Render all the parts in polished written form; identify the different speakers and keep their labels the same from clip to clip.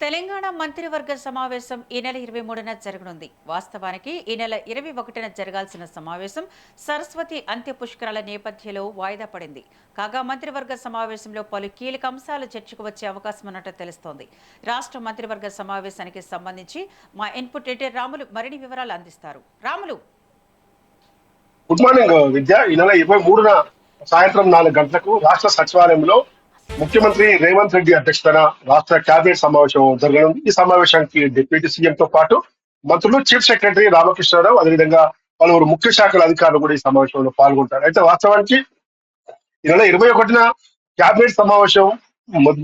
Speaker 1: తెలంగాణ మంత్రివర్గ సమావేశం ఈ నెల 23న జరగనుంది. వాస్తవానికి ఈ నెల 21న జరగాల్సిన సమావేశం సరస్వతి అంత్య పుష్కరాల నేపథ్యంలో వాయిదా పడింది. కాగా మంత్రివర్గ సమావేశంలో పలు కీలక అంశాలు చర్చకు వచ్చే అవకాశం ఉన్నట్టు తెలుస్తోంది. రాష్ట్ర మంత్రివర్గ సమావేశానికి సంబంధించి మా ఇన్పుట్ ఎడిటర్ రాములు మరిన్ని వివరాలు అందిస్తారు. రాములు.
Speaker 2: గుడ్ మార్నింగ్ విద్య. ఈ నెల 23న సాయంత్రం 4 గంటలకు రాష్ట్ర సచివాలయంలో ముఖ్యమంత్రి రేవంత్ రెడ్డి అధ్యక్షతన రాష్ట్ర కేబినెట్ సమావేశం జరగనుంది. ఈ సమావేశానికి డిప్యూటీ సీఎం తో పాటు మంత్రులు, చీఫ్ సెక్రటరీ రామకృష్ణారావు, అదేవిధంగా పలువురు ముఖ్య శాఖల అధికారులు కూడా ఈ సమావేశంలో పాల్గొంటారు. అయితే వాస్తవానికి ఈ నెల 21న కేబినెట్ సమావేశం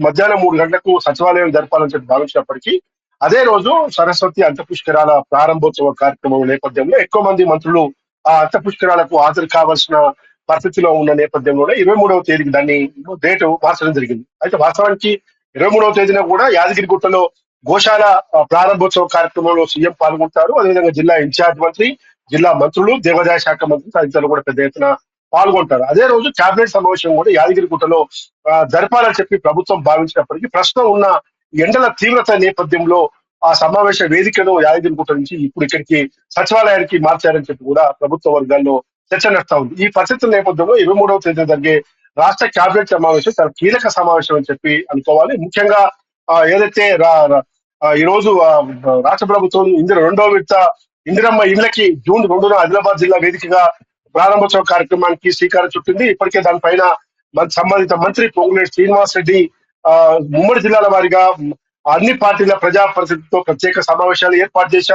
Speaker 2: మధ్యాహ్నం 3 గంటలకు సచివాలయం జరపాలని చెప్పి భావించినప్పటికీ అదే రోజు సరస్వతి అంత్యపుష్కరాల ప్రారంభోత్సవ కార్యక్రమం నేపథ్యంలో ఎక్కువ మంది మంత్రులు ఆ అంత్యపుష్కరాలకు హాజరు కావాల్సిన పరిస్థితిలో ఉన్న నేపథ్యంలోనే 23వ తేదీకి దాన్ని డేటు మార్చడం జరిగింది. అయితే వాస్తవానికి 23వ తేదీన కూడా యాదగిరిగుట్టలో గోశాల ప్రారంభోత్సవ కార్యక్రమంలో సీఎం పాల్గొంటారు. అదేవిధంగా జిల్లా ఇన్ఛార్జ్ మంత్రి, జిల్లా మంత్రులు, దేవాదాయ శాఖ మంత్రి తదితరులు కూడా పెద్ద ఎత్తున పాల్గొంటారు. అదే రోజు కేబినెట్ సమావేశం కూడా యాదగిరిగుట్టలో జరపాలని చెప్పి ప్రభుత్వం భావించినప్పటికీ ప్రస్తుతం ఉన్న ఎండల తీవ్రత నేపథ్యంలో ఆ సమావేశ వేదికను యాదగిరిగుట్ట నుంచి ఇప్పుడు ఇక్కడికి సచివాలయానికి మార్చారని చెప్పి కూడా ప్రభుత్వ వర్గాల్లో చర్చ నడుస్తా ఉంది. ఈ పరిస్థితుల నేపథ్యంలో 23వ తేదీ జరిగే రాష్ట్ర కేబినెట్ సమావేశం చాలా కీలక సమావేశం అని చెప్పి అనుకోవాలి. ముఖ్యంగా ఏదైతే ఈ రోజు రాష్ట్ర ప్రభుత్వం రెండవ విడత ఇందిరమ్మ ఇళ్లకి జూన్ 2న ఆదిలాబాద్ జిల్లా వేదికగా ప్రారంభోత్సవ కార్యక్రమానికి శ్రీకారం చుట్టింది. ఇప్పటికే దానిపైన సంబంధిత మంత్రి పొంగులేటి శ్రీనివాస్ రెడ్డి ఉమ్మడి జిల్లాల వారీగా అన్ని పార్టీల ప్రజాప్రతినిధులతో ప్రత్యేక సమావేశాలు ఏర్పాటు చేశారు.